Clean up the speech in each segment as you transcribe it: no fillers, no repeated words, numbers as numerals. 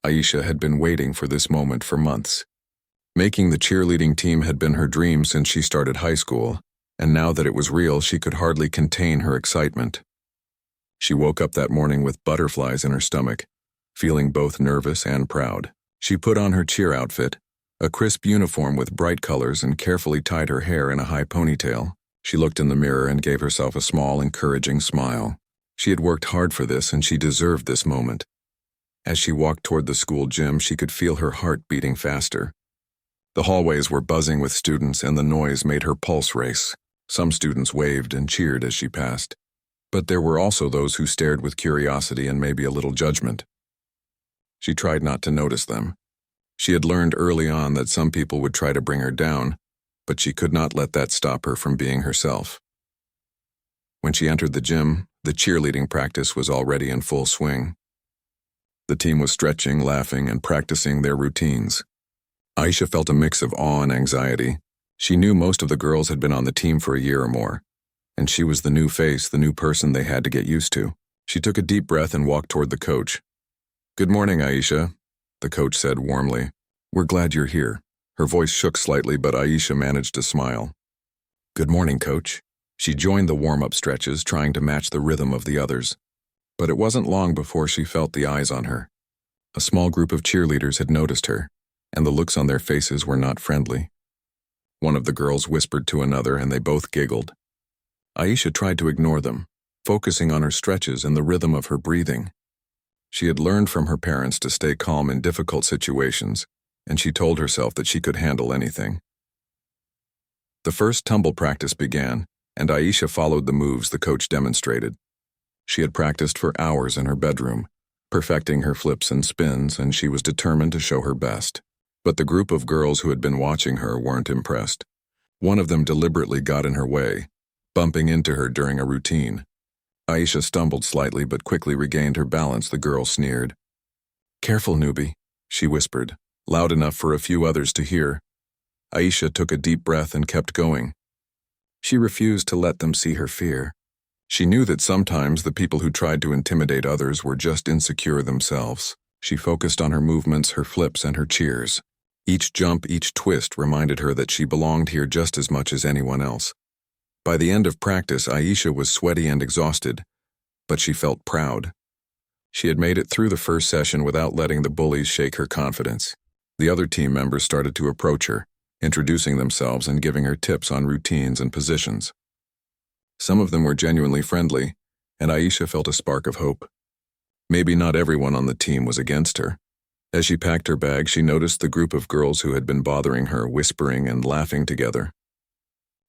Aisha had been waiting for this moment for months. Making the cheerleading team had been her dream since she started high school, and now that it was real, she could hardly contain her excitement. She woke up that morning with butterflies in her stomach, feeling both nervous and proud. She put on her cheer outfit, a crisp uniform with bright colors, and carefully tied her hair in a high ponytail. She looked in the mirror and gave herself a small, encouraging smile. She had worked hard for this, and she deserved this moment. As she walked toward the school gym, she could feel her heart beating faster. The hallways were buzzing with students, and the noise made her pulse race. Some students waved and cheered as she passed, but there were also those who stared with curiosity and maybe a little judgment. She tried not to notice them. She had learned early on that some people would try to bring her down, but she could not let that stop her from being herself. When she entered the gym, the cheerleading practice was already in full swing. The team was stretching, laughing, and practicing their routines. Aisha felt a mix of awe and anxiety. She knew most of the girls had been on the team for a year or more, and she was the new face, the new person they had to get used to. She took a deep breath and walked toward the coach. "Good morning, Aisha," the coach said warmly. "We're glad you're here." Her voice shook slightly, but Aisha managed to smile. "Good morning, coach." She joined the warm-up stretches, trying to match the rhythm of the others. But it wasn't long before she felt the eyes on her. A small group of cheerleaders had noticed her, and the looks on their faces were not friendly. One of the girls whispered to another, and they both giggled. Aisha tried to ignore them, focusing on her stretches and the rhythm of her breathing. She had learned from her parents to stay calm in difficult situations, and she told herself that she could handle anything. The first tumble practice began, and Aisha followed the moves the coach demonstrated. She had practiced for hours in her bedroom, perfecting her flips and spins, and she was determined to show her best. But the group of girls who had been watching her weren't impressed. One of them deliberately got in her way, bumping into her during a routine. Aisha stumbled slightly but quickly regained her balance. The girl sneered. "Careful, newbie," she whispered, loud enough for a few others to hear. Aisha took a deep breath and kept going. She refused to let them see her fear. She knew that sometimes the people who tried to intimidate others were just insecure themselves. She focused on her movements, her flips, and her cheers. Each jump, each twist reminded her that she belonged here just as much as anyone else. By the end of practice, Aisha was sweaty and exhausted, but she felt proud. She had made it through the first session without letting the bullies shake her confidence. The other team members started to approach her, introducing themselves and giving her tips on routines and positions. Some of them were genuinely friendly, and Aisha felt a spark of hope. Maybe not everyone on the team was against her. As she packed her bag, she noticed the group of girls who had been bothering her, whispering and laughing together.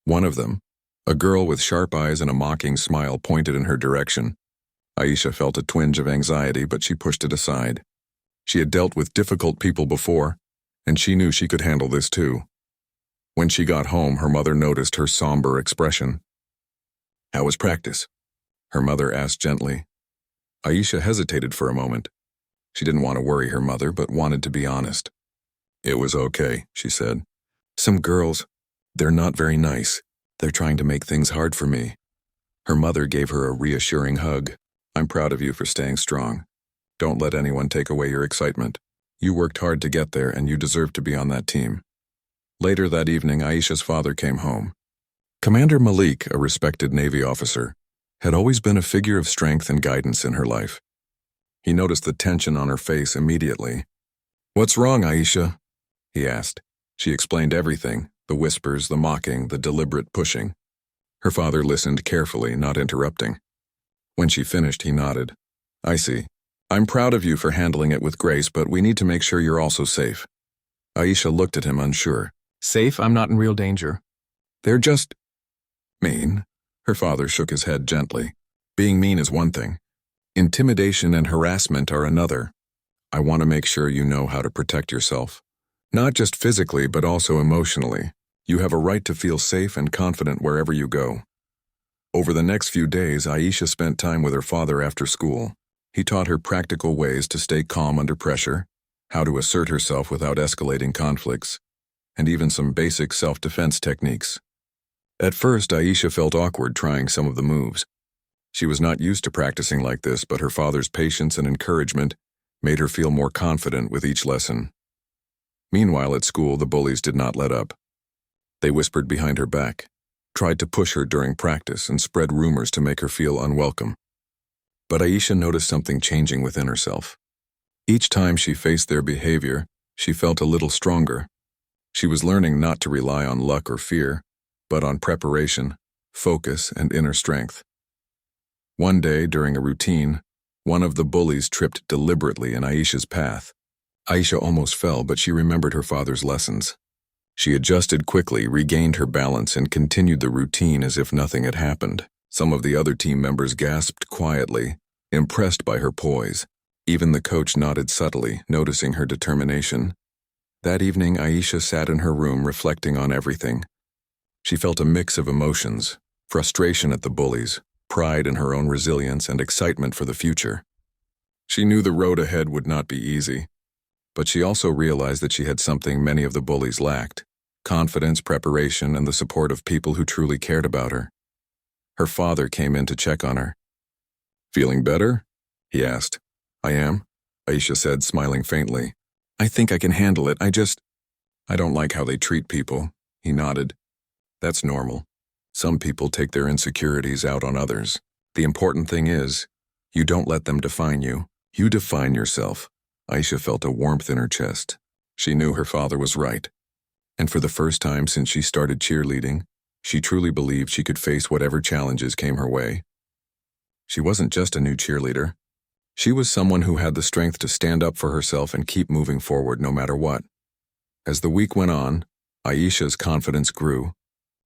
One of them, a girl with sharp eyes and a mocking smile, pointed in her direction. Aisha felt a twinge of anxiety, but she pushed it aside. She had dealt with difficult people before, and she knew she could handle this too. When she got home, her mother noticed her somber expression. "How was practice?" her mother asked gently. Aisha hesitated for a moment. She didn't want to worry her mother, but wanted to be honest. "It was okay," she said. "Some girls, they're not very nice. They're trying to make things hard for me." Her mother gave her a reassuring hug. "I'm proud of you for staying strong. Don't let anyone take away your excitement. You worked hard to get there, and you deserve to be on that team." Later that evening, Aisha's father came home. Commander Malik, a respected Navy officer, had always been a figure of strength and guidance in her life. He noticed the tension on her face immediately. "What's wrong, Aisha?" he asked. She explained everything, the whispers, the mocking, the deliberate pushing. Her father listened carefully, not interrupting. When she finished, he nodded. "I see. I'm proud of you for handling it with grace, but we need to make sure you're also safe." Aisha looked at him unsure. "Safe? I'm not in real danger." "They're just mean." Her father shook his head gently. "Being mean is one thing. Intimidation and harassment are another. I want to make sure you know how to protect yourself. Not just physically, but also emotionally. You have a right to feel safe and confident wherever you go." Over the next few days, Aisha spent time with her father after school. He taught her practical ways to stay calm under pressure, how to assert herself without escalating conflicts, and even some basic self-defense techniques. At first, Aisha felt awkward trying some of the moves. She was not used to practicing like this, but her father's patience and encouragement made her feel more confident with each lesson. Meanwhile, at school, the bullies did not let up. They whispered behind her back, tried to push her during practice, and spread rumors to make her feel unwelcome. But Aisha noticed something changing within herself. Each time she faced their behavior, she felt a little stronger. She was learning not to rely on luck or fear, but on preparation, focus, and inner strength. One day, during a routine, one of the bullies tripped deliberately in Aisha's path. Aisha almost fell, but she remembered her father's lessons. She adjusted quickly, regained her balance, and continued the routine as if nothing had happened. Some of the other team members gasped quietly, impressed by her poise. Even the coach nodded subtly, noticing her determination. That evening, Aisha sat in her room reflecting on everything. She felt a mix of emotions: frustration at the bullies, pride in her own resilience, and excitement for the future. She knew the road ahead would not be easy, but she also realized that she had something many of the bullies lacked: confidence, preparation, and the support of people who truly cared about her. Her father came in to check on her. "Feeling better?" he asked. "I am," Aisha said, smiling faintly. "I think I can handle it. I don't like how they treat people," he nodded. "That's normal. Some people take their insecurities out on others. The important thing is, you don't let them define you. You define yourself." Aisha felt a warmth in her chest. She knew her father was right. And for the first time since she started cheerleading, she truly believed she could face whatever challenges came her way. She wasn't just a new cheerleader. She was someone who had the strength to stand up for herself and keep moving forward no matter what. As the week went on, Aisha's confidence grew.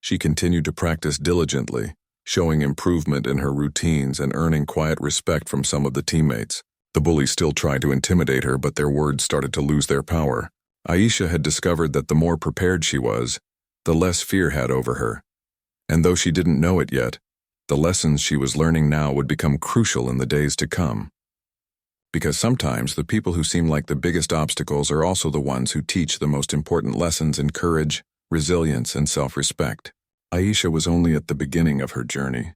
She continued to practice diligently, showing improvement in her routines and earning quiet respect from some of the teammates. The bullies still tried to intimidate her, but their words started to lose their power. Aisha had discovered that the more prepared she was, the less fear had over her. And though she didn't know it yet, the lessons she was learning now would become crucial in the days to come. Because sometimes the people who seem like the biggest obstacles are also the ones who teach the most important lessons in courage, resilience, and self-respect. Aisha was only at the beginning of her journey.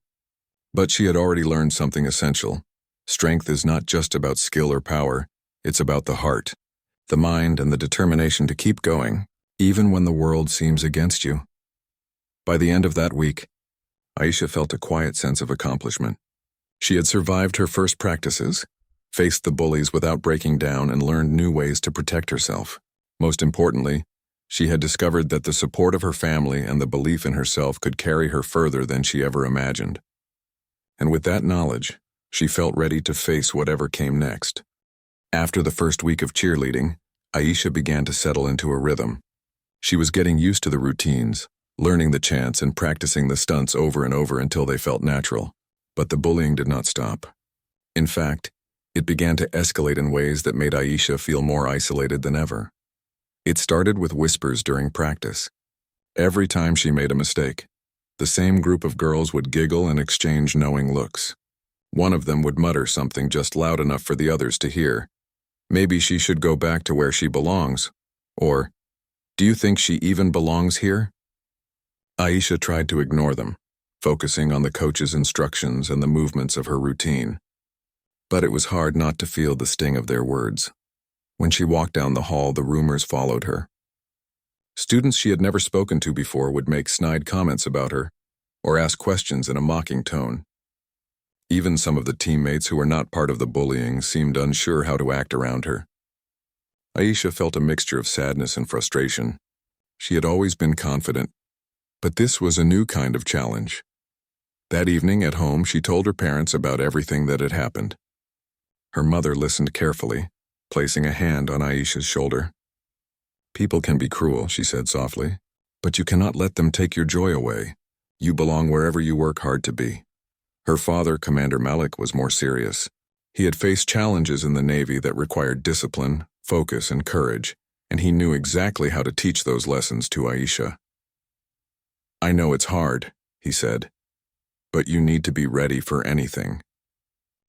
But she had already learned something essential. Strength is not just about skill or power, it's about the heart, the mind, and the determination to keep going, even when the world seems against you. By the end of that week, Aisha felt a quiet sense of accomplishment. She had survived her first practices, faced the bullies without breaking down, and learned new ways to protect herself. Most importantly, she had discovered that the support of her family and the belief in herself could carry her further than she ever imagined. And with that knowledge, she felt ready to face whatever came next. After the first week of cheerleading, Aisha began to settle into a rhythm. She was getting used to the routines, learning the chants and practicing the stunts over and over until they felt natural. But the bullying did not stop. In fact, it began to escalate in ways that made Aisha feel more isolated than ever. It started with whispers during practice. Every time she made a mistake, the same group of girls would giggle and exchange knowing looks. One of them would mutter something just loud enough for the others to hear. Maybe she should go back to where she belongs. Or, do you think she even belongs here? Aisha tried to ignore them, focusing on the coach's instructions and the movements of her routine. But it was hard not to feel the sting of their words. When she walked down the hall, the rumors followed her. Students she had never spoken to before would make snide comments about her, or ask questions in a mocking tone. Even some of the teammates who were not part of the bullying seemed unsure how to act around her. Aisha felt a mixture of sadness and frustration. She had always been confident, but this was a new kind of challenge. That evening at home, she told her parents about everything that had happened. Her mother listened carefully, placing a hand on Aisha's shoulder. "People can be cruel," she said softly, "but you cannot let them take your joy away. You belong wherever you work hard to be." Her father, Commander Malik, was more serious. He had faced challenges in the Navy that required discipline, focus, and courage, and he knew exactly how to teach those lessons to Aisha. "I know it's hard," he said, "but you need to be ready for anything.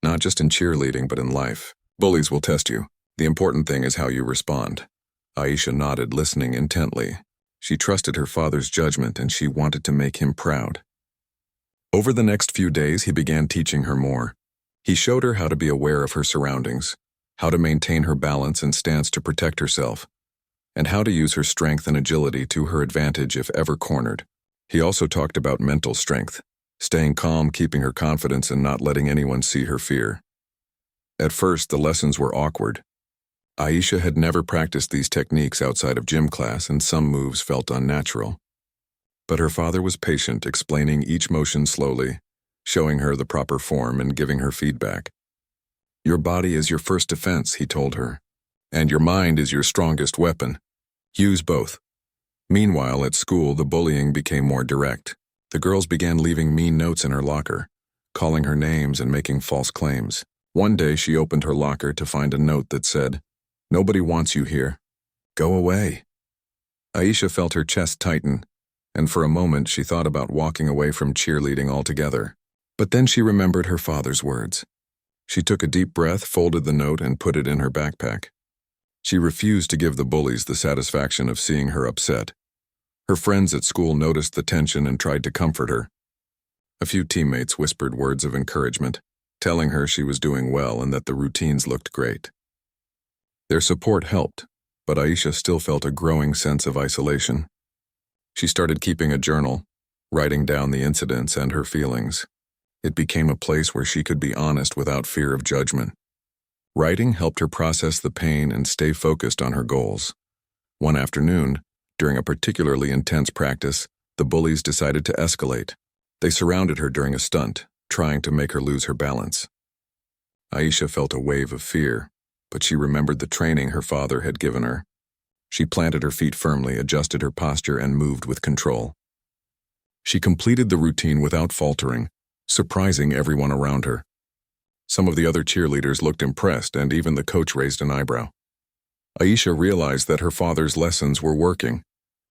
Not just in cheerleading, but in life. Bullies will test you. The important thing is how you respond." Aisha nodded, listening intently. She trusted her father's judgment, and she wanted to make him proud. Over the next few days, he began teaching her more. He showed her how to be aware of her surroundings, how to maintain her balance and stance to protect herself, and how to use her strength and agility to her advantage if ever cornered. He also talked about mental strength, staying calm, keeping her confidence, and not letting anyone see her fear. At first, the lessons were awkward. Aisha had never practiced these techniques outside of gym class, and some moves felt unnatural. But her father was patient, explaining each motion slowly, showing her the proper form and giving her feedback. "Your body is your first defense," he told her, "and your mind is your strongest weapon. Use both." Meanwhile, at school, the bullying became more direct. The girls began leaving mean notes in her locker, calling her names and making false claims. One day, she opened her locker to find a note that said, "Nobody wants you here. Go away." Aisha felt her chest tighten, and for a moment she thought about walking away from cheerleading altogether. But then she remembered her father's words. She took a deep breath, folded the note, and put it in her backpack. She refused to give the bullies the satisfaction of seeing her upset. Her friends at school noticed the tension and tried to comfort her. A few teammates whispered words of encouragement, telling her she was doing well and that the routines looked great. Their support helped, but Aisha still felt a growing sense of isolation. She started keeping a journal, writing down the incidents and her feelings. It became a place where she could be honest without fear of judgment. Writing helped her process the pain and stay focused on her goals. One afternoon, during a particularly intense practice, the bullies decided to escalate. They surrounded her during a stunt, trying to make her lose her balance. Aisha felt a wave of fear, but she remembered the training her father had given her. She planted her feet firmly, adjusted her posture, and moved with control. She completed the routine without faltering, surprising everyone around her. Some of the other cheerleaders looked impressed, and even the coach raised an eyebrow. Aisha realized that her father's lessons were working.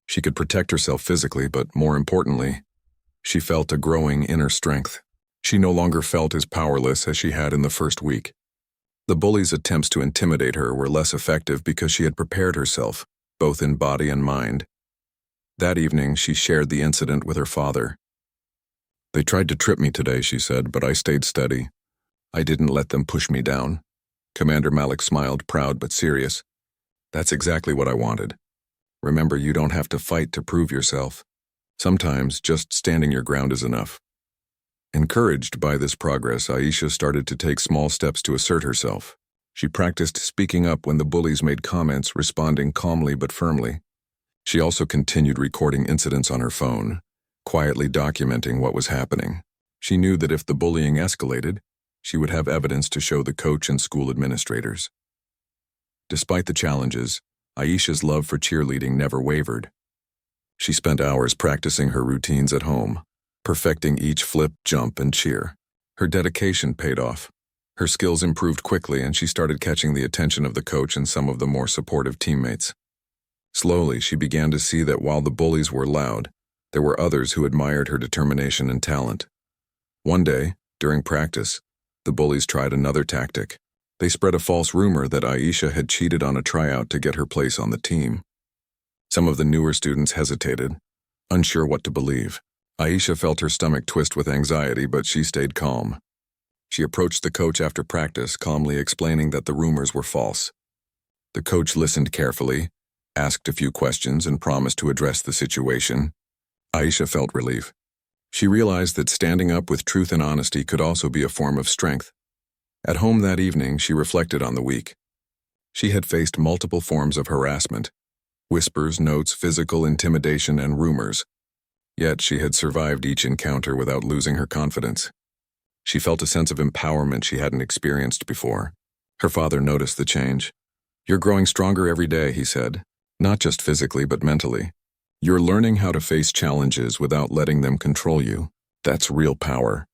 She could protect herself physically, but more importantly, she felt a growing inner strength. She no longer felt as powerless as she had in the first week. The bullies' attempts to intimidate her were less effective because she had prepared herself, both in body and mind. That evening, she shared the incident with her father. "They tried to trip me today," she said, "but I stayed steady. I didn't let them push me down." Commander Malik smiled, proud but serious. "That's exactly what I wanted. Remember, you don't have to fight to prove yourself. Sometimes just standing your ground is enough." Encouraged by this progress, Aisha started to take small steps to assert herself. She practiced speaking up when the bullies made comments, responding calmly but firmly. She also continued recording incidents on her phone, quietly documenting what was happening. She knew that if the bullying escalated, she would have evidence to show the coach and school administrators. Despite the challenges, Aisha's love for cheerleading never wavered. She spent hours practicing her routines at home, perfecting each flip, jump, and cheer. Her dedication paid off. Her skills improved quickly, and she started catching the attention of the coach and some of the more supportive teammates. Slowly, she began to see that while the bullies were loud, there were others who admired her determination and talent. One day, during practice, the bullies tried another tactic. They spread a false rumor that Aisha had cheated on a tryout to get her place on the team. Some of the newer students hesitated, unsure what to believe. Aisha felt her stomach twist with anxiety, but she stayed calm. She approached the coach after practice, calmly explaining that the rumors were false. The coach listened carefully, asked a few questions, and promised to address the situation. Aisha felt relief. She realized that standing up with truth and honesty could also be a form of strength. At home that evening, she reflected on the week. She had faced multiple forms of harassment: whispers, notes, physical intimidation, and rumors. Yet she had survived each encounter without losing her confidence. She felt a sense of empowerment she hadn't experienced before. Her father noticed the change. "You're growing stronger every day," he said, "not just physically but mentally. You're learning how to face challenges without letting them control you. That's real power."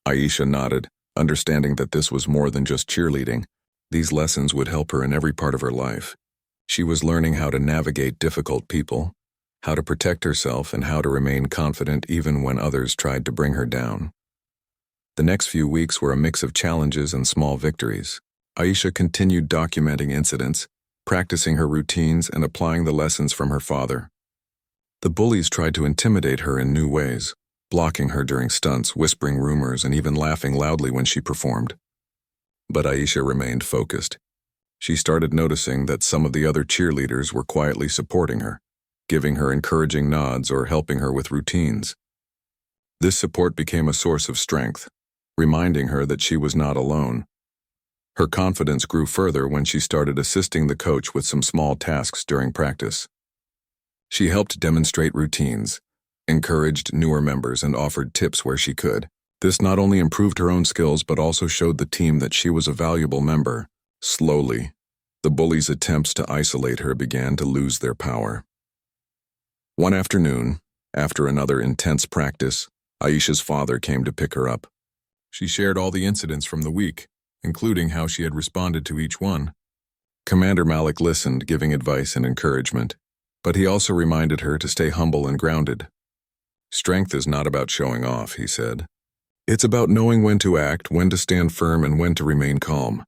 Aisha nodded, understanding that this was more than just cheerleading. These lessons would help her in every part of her life. She was learning how to navigate difficult people, how to protect herself, and how to remain confident even when others tried to bring her down. The next few weeks were a mix of challenges and small victories. Aisha continued documenting incidents, practicing her routines, and applying the lessons from her father. The bullies tried to intimidate her in new ways, blocking her during stunts, whispering rumors, and even laughing loudly when she performed. But Aisha remained focused. She started noticing that some of the other cheerleaders were quietly supporting her, giving her encouraging nods or helping her with routines. This support became a source of strength, reminding her that she was not alone. Her confidence grew further when she started assisting the coach with some small tasks during practice. She helped demonstrate routines, encouraged newer members, and offered tips where she could. This not only improved her own skills but also showed the team that she was a valuable member. Slowly, the bullies' attempts to isolate her began to lose their power. One afternoon, after another intense practice, Aisha's father came to pick her up. She shared all the incidents from the week, including how she had responded to each one. Commander Malik listened, giving advice and encouragement, but he also reminded her to stay humble and grounded. "Strength is not about showing off," he said. "It's about knowing when to act, when to stand firm, and when to remain calm.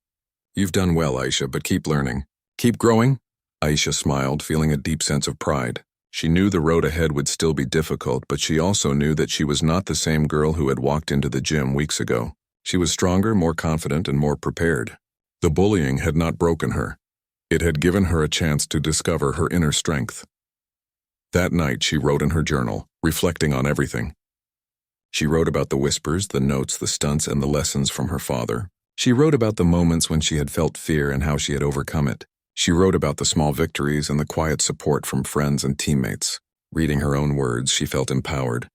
You've done well, Aisha, but keep learning. Keep growing." Aisha smiled, feeling a deep sense of pride. She knew the road ahead would still be difficult, but she also knew that she was not the same girl who had walked into the gym weeks ago. She was stronger, more confident, and more prepared. The bullying had not broken her. It had given her a chance to discover her inner strength. That night, she wrote in her journal, reflecting on everything. She wrote about the whispers, the notes, the stunts, and the lessons from her father. She wrote about the moments when she had felt fear and how she had overcome it. She wrote about the small victories and the quiet support from friends and teammates. Reading her own words, she felt empowered.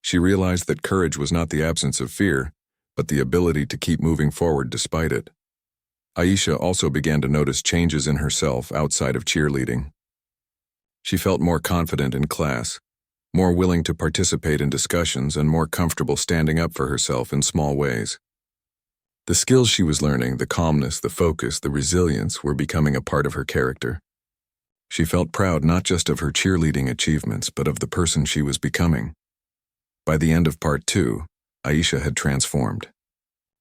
She realized that courage was not the absence of fear, but the ability to keep moving forward despite it. Aisha also began to notice changes in herself outside of cheerleading. She felt more confident in class, more willing to participate in discussions, and more comfortable standing up for herself in small ways. The skills she was learning, the calmness, the focus, the resilience, were becoming a part of her character. She felt proud not just of her cheerleading achievements, but of the person she was becoming. By the end of part 2, Aisha had transformed.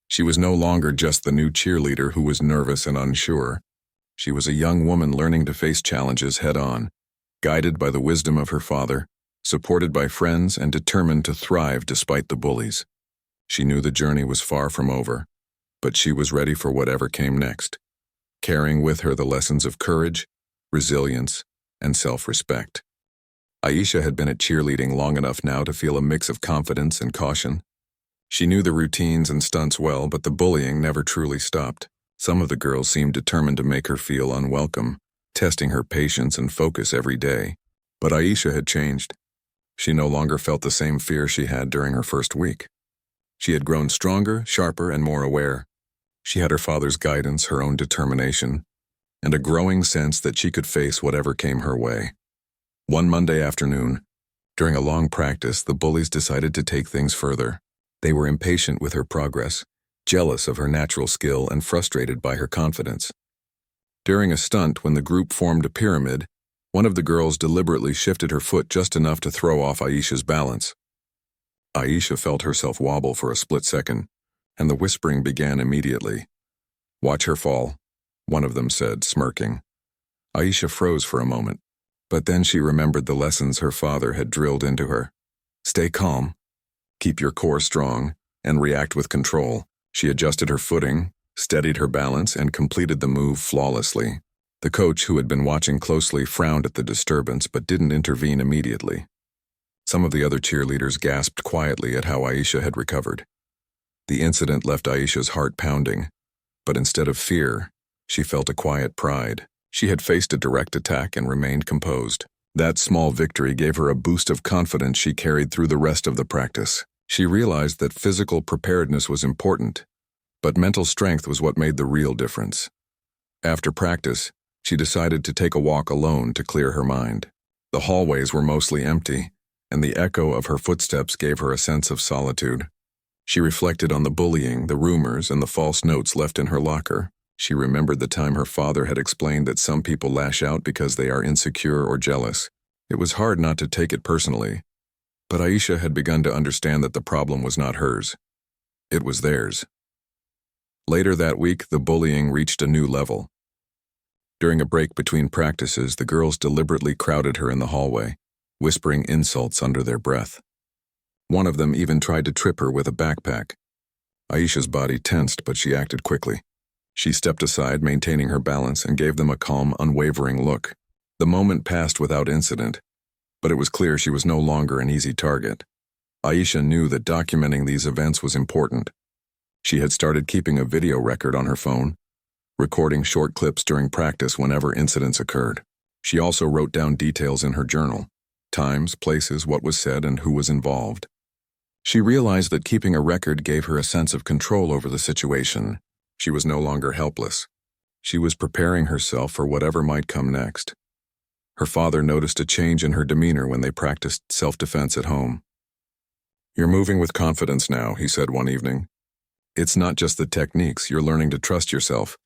She was no longer just the new cheerleader who was nervous and unsure. She was a young woman learning to face challenges head-on, guided by the wisdom of her father, supported by friends, and determined to thrive despite the bullies. She knew the journey was far from over, but she was ready for whatever came next, carrying with her the lessons of courage, resilience, and self-respect. Aisha had been at cheerleading long enough now to feel a mix of confidence and caution. She knew the routines and stunts well, but the bullying never truly stopped. Some of the girls seemed determined to make her feel unwelcome, testing her patience and focus every day. But Aisha had changed. She no longer felt the same fear she had during her first week. She had grown stronger, sharper, and more aware. She had her father's guidance, her own determination, and a growing sense that she could face whatever came her way. One Monday afternoon, during a long practice, the bullies decided to take things further. They were impatient with her progress, jealous of her natural skill, and frustrated by her confidence. During a stunt, when the group formed a pyramid, one of the girls deliberately shifted her foot just enough to throw off Aisha's balance. Aisha felt herself wobble for a split second, and the whispering began immediately. "Watch her fall," one of them said, smirking. Aisha froze for a moment, but then she remembered the lessons her father had drilled into her. Stay calm, keep your core strong, and react with control. She adjusted her footing, steadied her balance, and completed the move flawlessly. The coach, who had been watching closely, frowned at the disturbance but didn't intervene immediately. Some of the other cheerleaders gasped quietly at how Aisha had recovered. The incident left Aisha's heart pounding, but instead of fear, she felt a quiet pride. She had faced a direct attack and remained composed. That small victory gave her a boost of confidence she carried through the rest of the practice. She realized that physical preparedness was important, but mental strength was what made the real difference. After practice, she decided to take a walk alone to clear her mind. The hallways were mostly empty, and the echo of her footsteps gave her a sense of solitude. She reflected on the bullying, the rumors, and the false notes left in her locker. She remembered the time her father had explained that some people lash out because they are insecure or jealous. It was hard not to take it personally, but Aisha had begun to understand that the problem was not hers. It was theirs. Later that week, the bullying reached a new level. During a break between practices, the girls deliberately crowded her in the hallway, whispering insults under their breath. One of them even tried to trip her with a backpack. Aisha's body tensed, but she acted quickly. She stepped aside, maintaining her balance, and gave them a calm, unwavering look. The moment passed without incident, but it was clear she was no longer an easy target. Aisha knew that documenting these events was important. She had started keeping a video record on her phone, recording short clips during practice whenever incidents occurred. She also wrote down details in her journal: times, places, what was said, and who was involved. She realized that keeping a record gave her a sense of control over the situation. She was no longer helpless. She was preparing herself for whatever might come next. Her father noticed a change in her demeanor when they practiced self-defense at home. "You're moving with confidence now," he said one evening. "It's not just the techniques, you're learning to trust yourself,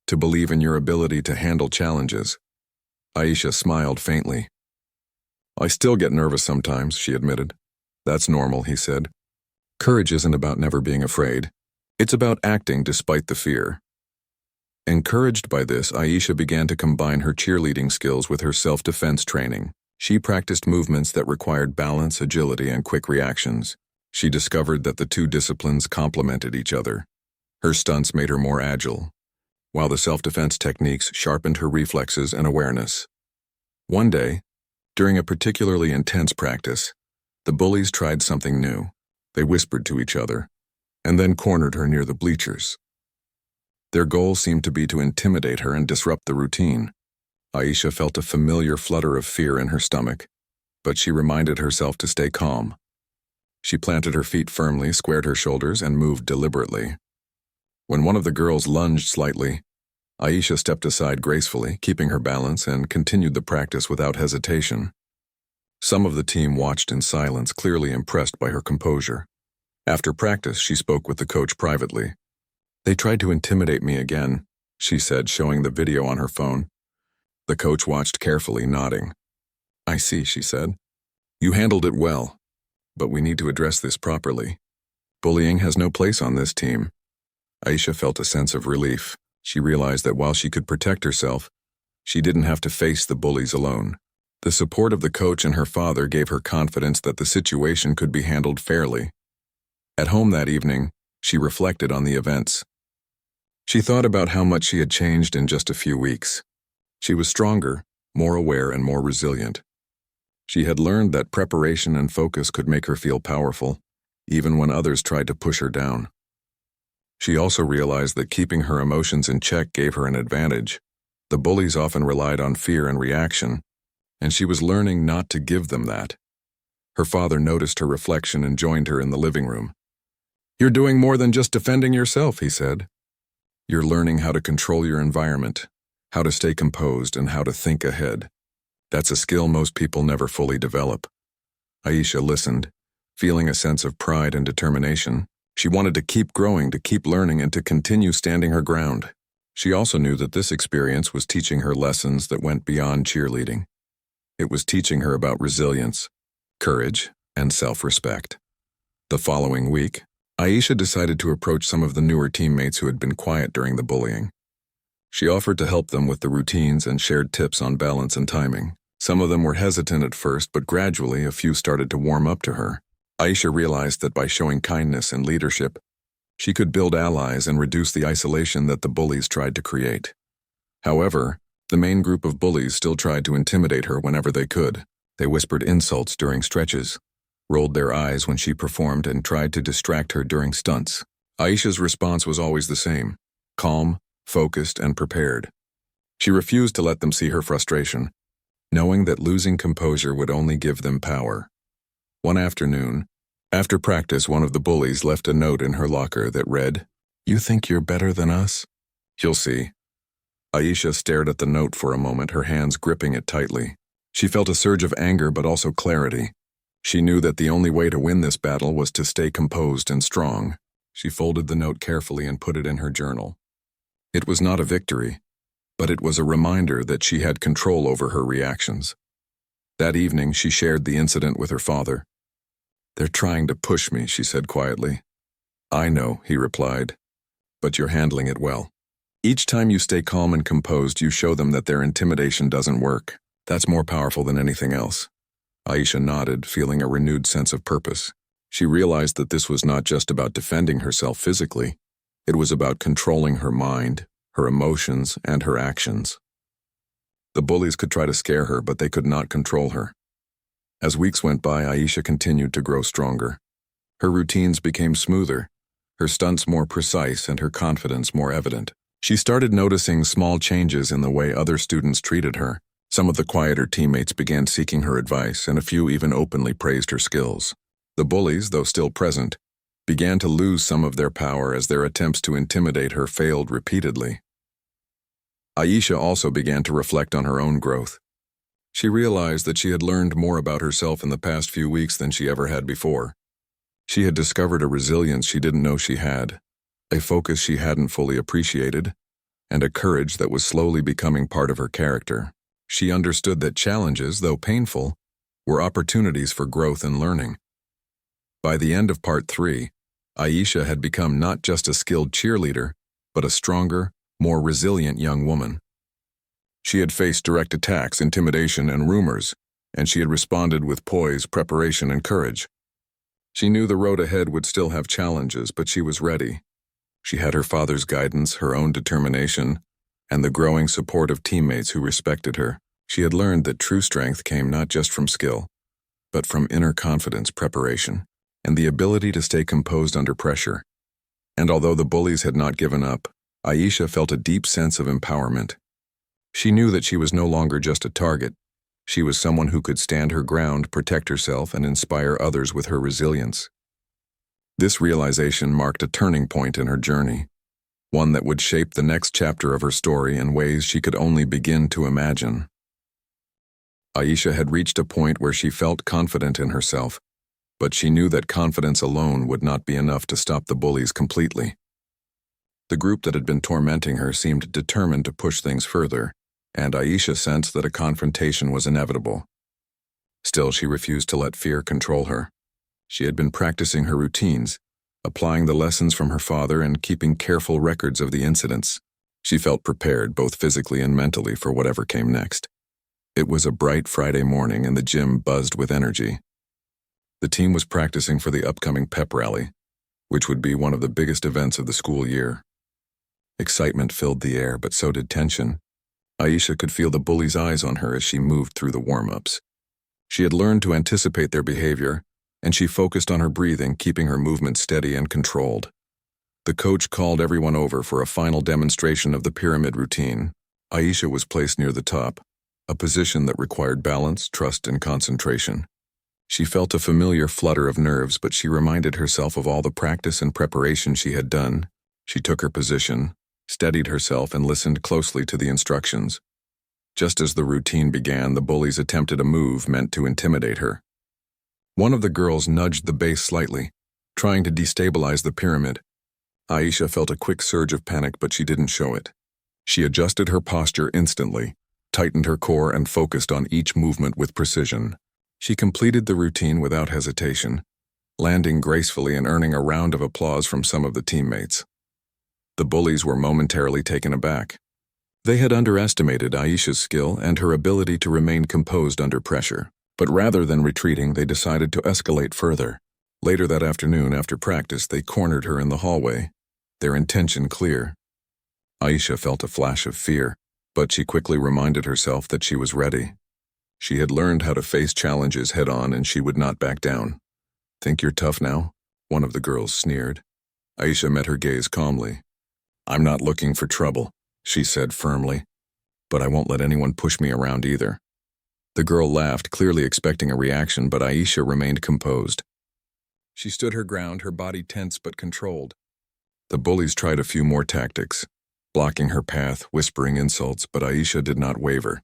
to believe in your ability to handle challenges." Aisha smiled faintly. "I still get nervous sometimes," she admitted. "That's normal," he said. "Courage isn't about never being afraid. It's about acting despite the fear." Encouraged by this, Aisha began to combine her cheerleading skills with her self-defense training. She practiced movements that required balance, agility, and quick reactions. She discovered that the two disciplines complemented each other. Her stunts made her more agile, while the self-defense techniques sharpened her reflexes and awareness. One day, during a particularly intense practice, the bullies tried something new. They whispered to each other, and then cornered her near the bleachers. Their goal seemed to be to intimidate her and disrupt the routine. Aisha felt a familiar flutter of fear in her stomach, but she reminded herself to stay calm. She planted her feet firmly, squared her shoulders, and moved deliberately. When one of the girls lunged slightly, Aisha stepped aside gracefully, keeping her balance, and continued the practice without hesitation. Some of the team watched in silence, clearly impressed by her composure. After practice, she spoke with the coach privately. "They tried to intimidate me again," she said, showing the video on her phone. The coach watched carefully, nodding. "I see," she said. "You handled it well, but we need to address this properly. Bullying has no place on this team." Aisha felt a sense of relief. She realized that while she could protect herself, she didn't have to face the bullies alone. The support of the coach and her father gave her confidence that the situation could be handled fairly. At home that evening, she reflected on the events. She thought about how much she had changed in just a few weeks. She was stronger, more aware, and more resilient. She had learned that preparation and focus could make her feel powerful, even when others tried to push her down. She also realized that keeping her emotions in check gave her an advantage. The bullies often relied on fear and reaction, and she was learning not to give them that. Her father noticed her reflection and joined her in the living room. "You're doing more than just defending yourself," he said. "You're learning how to control your environment, how to stay composed, and how to think ahead. That's a skill most people never fully develop." Aisha listened, feeling a sense of pride and determination. She wanted to keep growing, to keep learning, and to continue standing her ground. She also knew that this experience was teaching her lessons that went beyond cheerleading. It was teaching her about resilience, courage, and self-respect. The following week, Aisha decided to approach some of the newer teammates who had been quiet during the bullying. She offered to help them with the routines and shared tips on balance and timing. Some of them were hesitant at first, but gradually a few started to warm up to her. Aisha realized that by showing kindness and leadership, she could build allies and reduce the isolation that the bullies tried to create. However, the main group of bullies still tried to intimidate her whenever they could. They whispered insults during stretches, rolled their eyes when she performed, and tried to distract her during stunts. Aisha's response was always the same: calm, focused, and prepared. She refused to let them see her frustration, knowing that losing composure would only give them power. One afternoon, after practice, one of the bullies left a note in her locker that read, "You think you're better than us? You'll see." Aisha stared at the note for a moment, her hands gripping it tightly. She felt a surge of anger but also clarity. She knew that the only way to win this battle was to stay composed and strong. She folded the note carefully and put it in her journal. It was not a victory, but it was a reminder that she had control over her reactions. That evening, she shared the incident with her father. "They're trying to push me," she said quietly. "I know," he replied, "but you're handling it well. Each time you stay calm and composed, you show them that their intimidation doesn't work. That's more powerful than anything else." Aisha nodded, feeling a renewed sense of purpose. She realized that this was not just about defending herself physically. It was about controlling her mind, her emotions, and her actions. The bullies could try to scare her, but they could not control her. As weeks went by, Aisha continued to grow stronger. Her routines became smoother, her stunts more precise, and her confidence more evident. She started noticing small changes in the way other students treated her. Some of the quieter teammates began seeking her advice, and a few even openly praised her skills. The bullies, though still present, began to lose some of their power as their attempts to intimidate her failed repeatedly. Aisha also began to reflect on her own growth. She realized that she had learned more about herself in the past few weeks than she ever had before. She had discovered a resilience she didn't know she had, a focus she hadn't fully appreciated, and a courage that was slowly becoming part of her character. She understood that challenges, though painful, were opportunities for growth and learning. By the end of Part 3, Aisha had become not just a skilled cheerleader, but a stronger, more resilient young woman. She had faced direct attacks, intimidation, and rumors, and she had responded with poise, preparation, and courage. She knew the road ahead would still have challenges, but she was ready. She had her father's guidance, her own determination, and the growing support of teammates who respected her. She had learned that true strength came not just from skill, but from inner confidence, preparation, and the ability to stay composed under pressure. And although the bullies had not given up, Aisha felt a deep sense of empowerment. She knew that she was no longer just a target. She was someone who could stand her ground, protect herself, and inspire others with her resilience. This realization marked a turning point in her journey, one that would shape the next chapter of her story in ways she could only begin to imagine. Aisha had reached a point where she felt confident in herself, but she knew that confidence alone would not be enough to stop the bullies completely. The group that had been tormenting her seemed determined to push things further, and Aisha sensed that a confrontation was inevitable. Still, she refused to let fear control her. She had been practicing her routines, applying the lessons from her father and keeping careful records of the incidents. She felt prepared both physically and mentally for whatever came next. It was a bright Friday morning and the gym buzzed with energy. The team was practicing for the upcoming pep rally, which would be one of the biggest events of the school year. Excitement filled the air, but so did tension. Aisha could feel the bullies' eyes on her as she moved through the warm-ups. She had learned to anticipate their behavior, and she focused on her breathing, keeping her movement steady and controlled. The coach called everyone over for a final demonstration of the pyramid routine. Aisha was placed near the top, a position that required balance, trust, and concentration. She felt a familiar flutter of nerves, but she reminded herself of all the practice and preparation she had done. She took her position, steadied herself, and listened closely to the instructions. Just as the routine began, the bullies attempted a move meant to intimidate her. One of the girls nudged the base slightly, trying to destabilize the pyramid. Aisha felt a quick surge of panic, but she didn't show it. She adjusted her posture instantly, tightened her core, and focused on each movement with precision. She completed the routine without hesitation, landing gracefully and earning a round of applause from some of the teammates. The bullies were momentarily taken aback. They had underestimated Aisha's skill and her ability to remain composed under pressure. But rather than retreating, they decided to escalate further. Later that afternoon, after practice, they cornered her in the hallway, their intention clear. Aisha felt a flash of fear, but she quickly reminded herself that she was ready. She had learned how to face challenges head-on, and she would not back down. "Think you're tough now?" one of the girls sneered. Aisha met her gaze calmly. "I'm not looking for trouble," she said firmly, "but I won't let anyone push me around either." The girl laughed, clearly expecting a reaction, but Aisha remained composed. She stood her ground, her body tense but controlled. The bullies tried a few more tactics, blocking her path, whispering insults, but Aisha did not waver.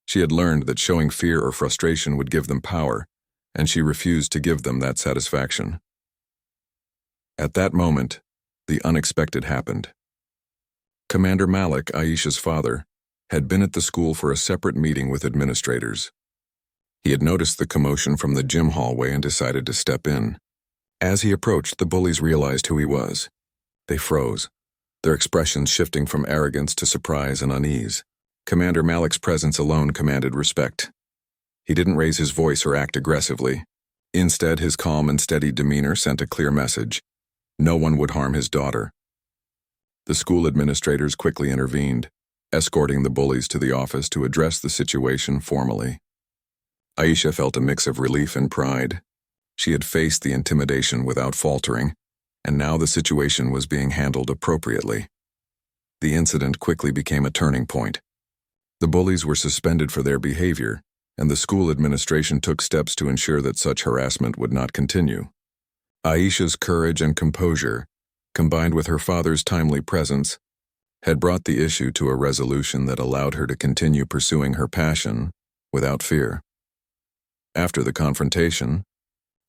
She had learned that showing fear or frustration would give them power, and she refused to give them that satisfaction. At that moment, the unexpected happened. Commander Malik, Aisha's father, had been at the school for a separate meeting with administrators. He had noticed the commotion from the gym hallway and decided to step in. As he approached, the bullies realized who he was. They froze, their expressions shifting from arrogance to surprise and unease. Commander Malik's presence alone commanded respect. He didn't raise his voice or act aggressively. Instead, his calm and steady demeanor sent a clear message. No one would harm his daughter. The school administrators quickly intervened, escorting the bullies to the office to address the situation formally. Aisha felt a mix of relief and pride. She had faced the intimidation without faltering, and now the situation was being handled appropriately. The incident quickly became a turning point. The bullies were suspended for their behavior, and the school administration took steps to ensure that such harassment would not continue. Aisha's courage and composure, combined with her father's timely presence, had brought the issue to a resolution that allowed her to continue pursuing her passion without fear. After the confrontation,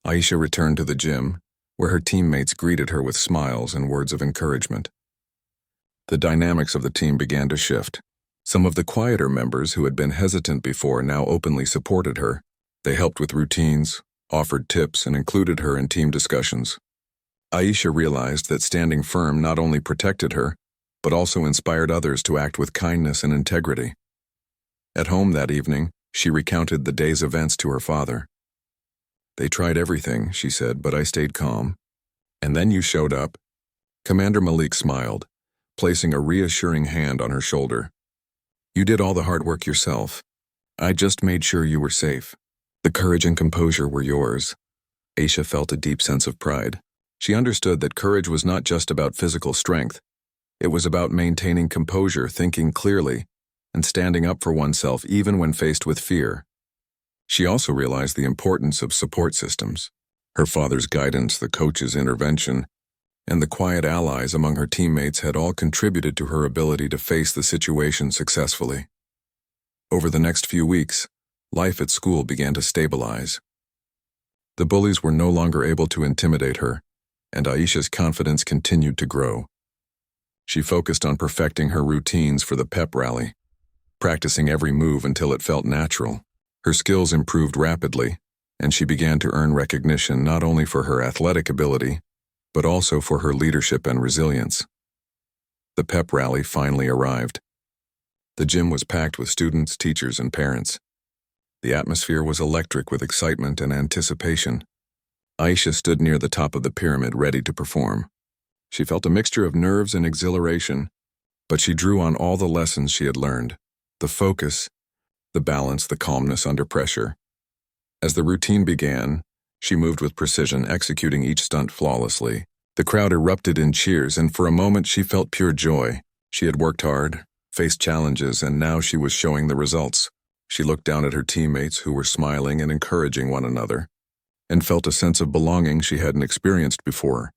Aisha returned to the gym, where her teammates greeted her with smiles and words of encouragement. The dynamics of the team began to shift. Some of the quieter members who had been hesitant before now openly supported her. They helped with routines, offered tips, and included her in team discussions. Aisha realized that standing firm not only protected her, but also inspired others to act with kindness and integrity. At home that evening, she recounted the day's events to her father. "They tried everything," she said, "but I stayed calm. And then you showed up." Commander Malik smiled, placing a reassuring hand on her shoulder. "You did all the hard work yourself. I just made sure you were safe. The courage and composure were yours." Aisha felt a deep sense of pride. She understood that courage was not just about physical strength. It was about maintaining composure, thinking clearly, and standing up for oneself even when faced with fear. She also realized the importance of support systems. Her father's guidance, the coach's intervention, and the quiet allies among her teammates had all contributed to her ability to face the situation successfully. Over the next few weeks, life at school began to stabilize. The bullies were no longer able to intimidate her, and Aisha's confidence continued to grow. She focused on perfecting her routines for the pep rally, practicing every move until it felt natural. Her skills improved rapidly, and she began to earn recognition not only for her athletic ability, but also for her leadership and resilience. The pep rally finally arrived. The gym was packed with students, teachers, and parents. The atmosphere was electric with excitement and anticipation. Aisha stood near the top of the pyramid, ready to perform. She felt a mixture of nerves and exhilaration, but she drew on all the lessons she had learned: the focus, the balance, the calmness under pressure. As the routine began, she moved with precision, executing each stunt flawlessly. The crowd erupted in cheers, and for a moment she felt pure joy. She had worked hard, faced challenges, and now she was showing the results. She looked down at her teammates, who were smiling and encouraging one another, and felt a sense of belonging she hadn't experienced before.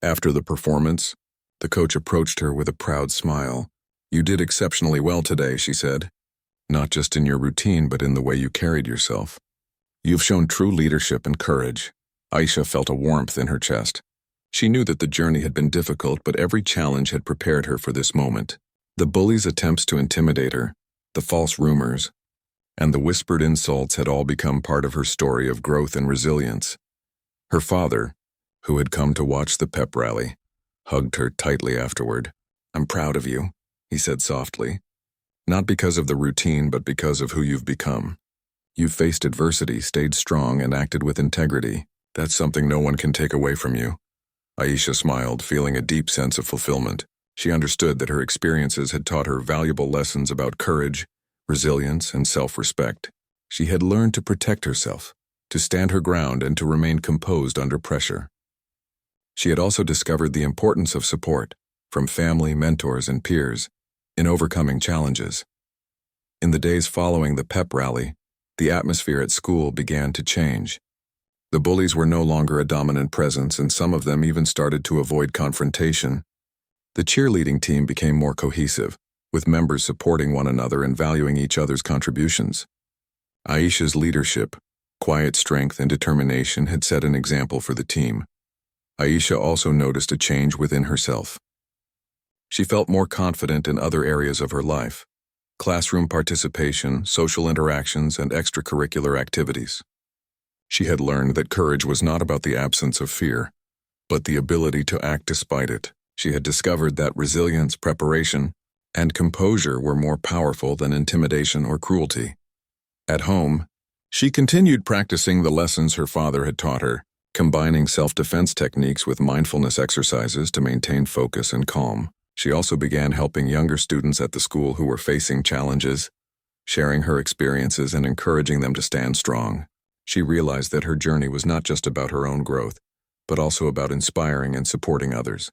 After the performance, the coach approached her with a proud smile. "You did exceptionally well today," she said. "Not just in your routine, but in the way you carried yourself. You've shown true leadership and courage." Aisha felt a warmth in her chest. She knew that the journey had been difficult, but every challenge had prepared her for this moment. The bullies' attempts to intimidate her, the false rumors, and the whispered insults had all become part of her story of growth and resilience. Her father, who had come to watch the pep rally, hugged her tightly afterward. "I'm proud of you," he said softly. "Not because of the routine, but because of who you've become. You've faced adversity, stayed strong, and acted with integrity. That's something no one can take away from you." Aisha smiled, feeling a deep sense of fulfillment. She understood that her experiences had taught her valuable lessons about courage, resilience, and self-respect. She had learned to protect herself, to stand her ground, and to remain composed under pressure. She had also discovered the importance of support, from family, mentors, and peers, in overcoming challenges. In the days following the pep rally, the atmosphere at school began to change. The bullies were no longer a dominant presence, and some of them even started to avoid confrontation. The cheerleading team became more cohesive, with members supporting one another and valuing each other's contributions. Aisha's leadership, quiet strength, and determination had set an example for the team. Aisha also noticed a change within herself. She felt more confident in other areas of her life: classroom participation, social interactions, and extracurricular activities. She had learned that courage was not about the absence of fear, but the ability to act despite it. She had discovered that resilience, preparation, and composure were more powerful than intimidation or cruelty. At home, she continued practicing the lessons her father had taught her, combining self-defense techniques with mindfulness exercises to maintain focus and calm. She also began helping younger students at the school who were facing challenges, sharing her experiences and encouraging them to stand strong. She realized that her journey was not just about her own growth, but also about inspiring and supporting others.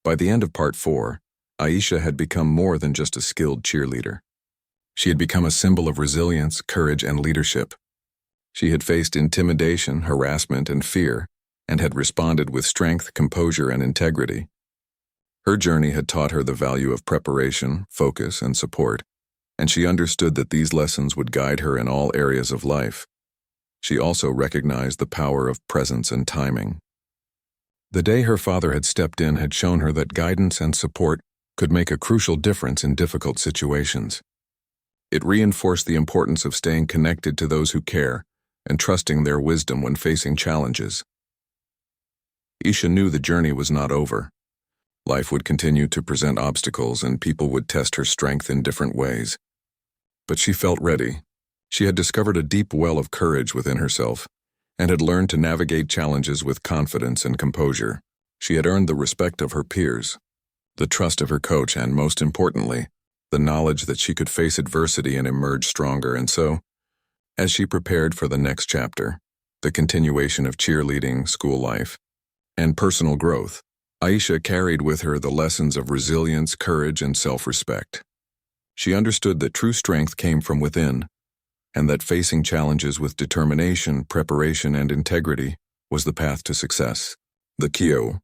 By the end of Part 4, Aisha had become more than just a skilled cheerleader. She had become a symbol of resilience, courage, and leadership. She had faced intimidation, harassment, and fear, and had responded with strength, composure, and integrity. Her journey had taught her the value of preparation, focus, and support, and she understood that these lessons would guide her in all areas of life. She also recognized the power of presence and timing. The day her father had stepped in had shown her that guidance and support could make a crucial difference in difficult situations. It reinforced the importance of staying connected to those who care and trusting their wisdom when facing challenges. Aisha knew the journey was not over. Life would continue to present obstacles and people would test her strength in different ways. But she felt ready. She had discovered a deep well of courage within herself and had learned to navigate challenges with confidence and composure. She had earned the respect of her peers, the trust of her coach, and most importantly, the knowledge that she could face adversity and emerge stronger. And so, as she prepared for the next chapter, the continuation of cheerleading, school life, and personal growth, Aisha carried with her the lessons of resilience, courage, and self-respect. She understood that true strength came from within, and that facing challenges with determination, preparation, and integrity was the path to success. The HOA